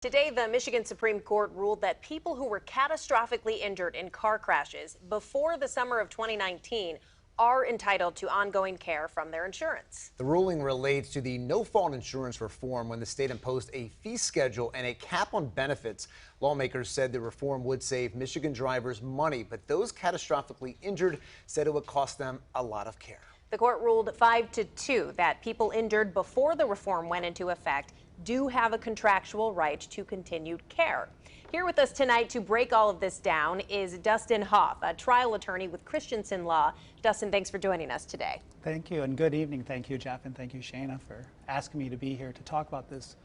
Today, the Michigan Supreme Court ruled that people who were catastrophically injured in car crashes before the summer of 2019 are entitled to ongoing care from their insurance. The ruling relates to the no-fault insurance reform when the state imposed a fee schedule and a cap on benefits. Lawmakers said the reform would save Michigan drivers money, but those catastrophically injured said it would cost them a lot of care. The court ruled 5-2 that people injured before the reform went into effect do have a contractual right to continued care. Here with us tonight to break all of this down is Dustin Hoff, a trial attorney with Christensen Law. Dustin, thanks for joining us today. Thank you, and good evening. Thank you, Jeff, and thank you, Shayna, for asking me to be here to talk about this.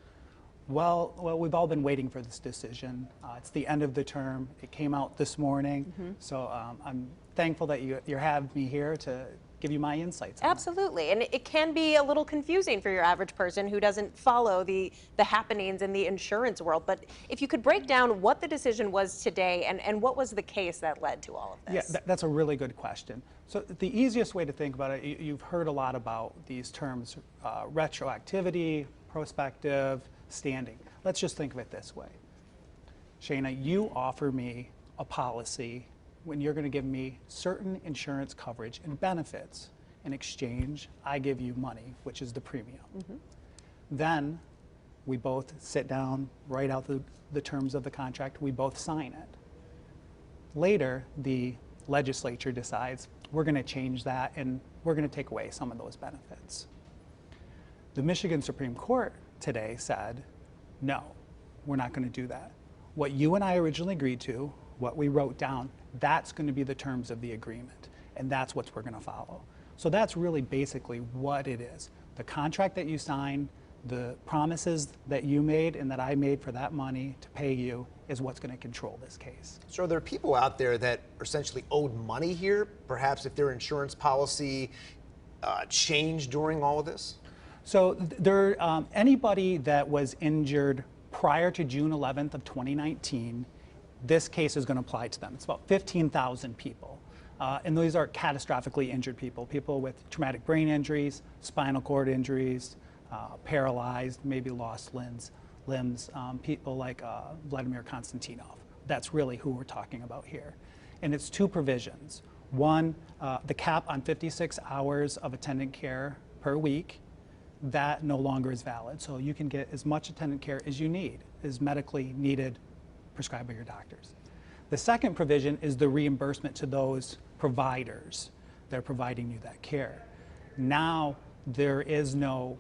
Well, we've all been waiting for this decision. It's the end of the term. It came out this morning, so I'm thankful that you have me here to give you my insights. Absolutely, and it can be a little confusing for your average person who doesn't follow the happenings in the insurance world. But if you could break down what the decision was today and what was the case that led to all of this. Yeah, that's a really good question. So the easiest way to think about it, you've heard a lot about these terms, retroactivity, prospective, standing. Let's just think of it this way. Shayna, you offer me a policy when you're going to give me certain insurance coverage and benefits. In exchange, I give you money, which is the premium. Then we both sit down, write out the terms of the contract, we both sign it. Later, the legislature decides we're going to change that and we're going to take away some of those benefits. The Michigan Supreme Court today said, no, we're not going to do that. What you and I originally agreed to, what we wrote down, that's going to be the terms of the agreement, and that's what we're going to follow. So that's really basically what it is. The contract that you signed, the promises that you made and that I made for that money to pay you is what's going to control this case. So are there people out there that are essentially owed money here, perhaps if their insurance policy changed during all of this? So anybody that was injured prior to June 11th of 2019, this case is going to apply to them. It's about 15,000 people. And these are catastrophically injured people, people with traumatic brain injuries, spinal cord injuries, paralyzed, maybe lost limbs, people like Vladimir Konstantinov. That's really who we're talking about here. And it's two provisions. One, the cap on 56 hours of attendant care per week, that no longer is valid. So you can get as much attendant care as you need, as medically needed, prescribed by your doctors. The second provision is the reimbursement to those providers that are providing you that care. Now there is no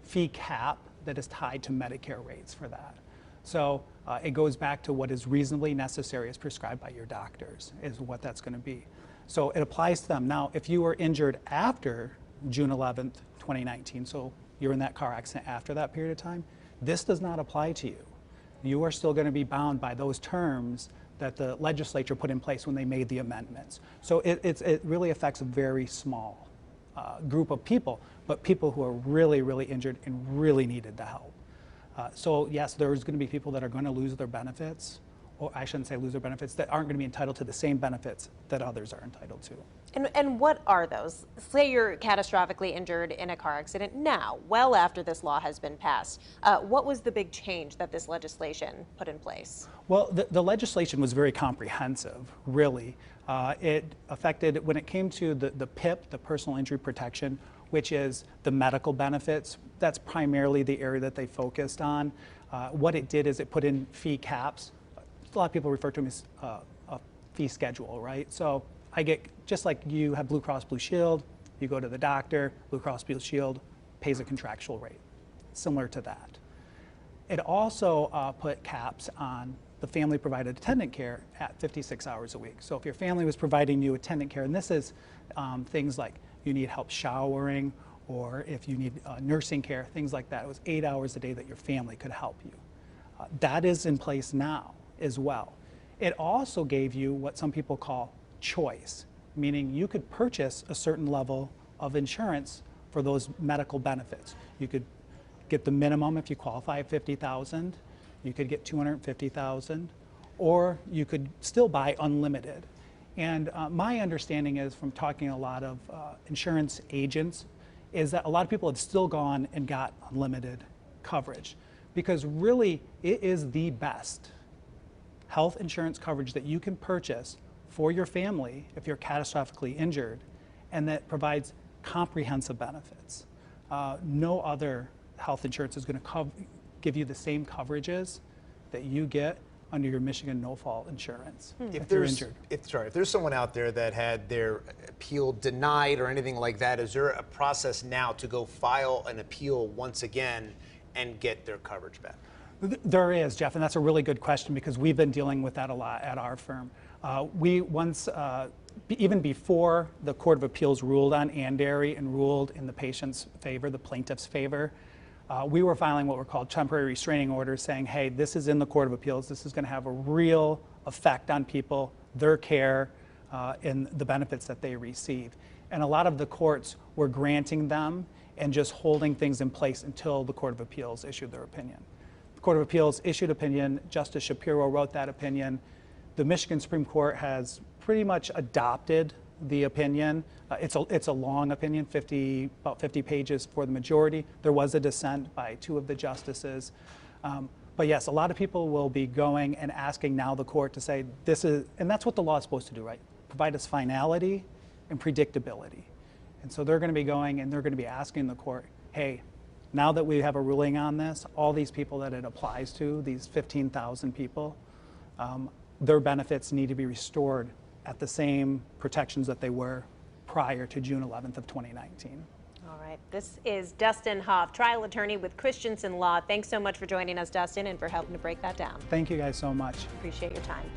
fee cap that is tied to Medicare rates for that. So it goes back to what is reasonably necessary as prescribed by your doctors is what that's going to be. So it applies to them. Now if you were injured after June 11th, 2019, so you're in that car accident after that period of time, this does not apply to you. You are still going to be bound by those terms that the legislature put in place when they made the amendments. So it really affects a very small group of people, but people who are really, really injured and really needed the help. So yes, there's going to be people that are going to lose their benefits, or I shouldn't say lose their benefits, that aren't going to be entitled to the same benefits that others are entitled to. And what are those? Say you're catastrophically injured in a car accident now, well after this law has been passed. What was the big change that this legislation put in place? Well, the legislation was very comprehensive, really. It affected, when it came to the PIP, the personal injury protection, which is the medical benefits, that's primarily the area that they focused on. What it did is it put in fee caps. A lot of people refer to them as a fee schedule, right? So I get, just like you have Blue Cross Blue Shield, you go to the doctor, Blue Cross Blue Shield pays a contractual rate, similar to that. It also put caps on the family provided attendant care at 56 hours a week. So if your family was providing you attendant care, and this is things like you need help showering, or if you need nursing care, things like that, it was 8 hours a day that your family could help you. That is in place now as well. It also gave you what some people call choice, meaning you could purchase a certain level of insurance for those medical benefits. You could get the minimum if you qualify at $50,000, you could get $250,000, or you could still buy unlimited. And my understanding is from talking to a lot of insurance agents is that a lot of people have still gone and got unlimited coverage because really it is the best health insurance coverage that you can purchase for your family if you're catastrophically injured, and that provides comprehensive benefits. No other health insurance is going to give you the same coverages that you get under your Michigan no-fault insurance if you're injured. If there's someone out there that had their appeal denied or anything like that, is there a process now to go file an appeal once again and get their coverage back? There is, Jeff, and that's a really good question because we've been dealing with that a lot at our firm. We once, even before the Court of Appeals ruled on Andary and ruled in the patient's favor, the plaintiff's favor, we were filing what were called temporary restraining orders saying, hey, this is in the Court of Appeals, this is going to have a real effect on people, their care, and the benefits that they receive. And a lot of the courts were granting them and just holding things in place until the Court of Appeals issued their opinion. The Court of Appeals issued opinion, Justice Shapiro wrote that opinion. The Michigan Supreme Court has pretty much adopted the opinion. It's a long opinion, about 50 pages for the majority. There was a dissent by 2 of the justices. But yes, a lot of people will be going and asking now the court to say this is, and that's what the law is supposed to do, right? Provide us finality and predictability. And so they're going to be going and they're going to be asking the court, hey, now that we have a ruling on this, all these people that it applies to, these 15,000 people, their benefits need to be restored at the same protections that they were prior to June 11th of 2019. All right. This is Dustin Hoff, trial attorney with Christensen Law. Thanks so much for joining us, Dustin, and for helping to break that down. Thank you guys so much. Appreciate your time.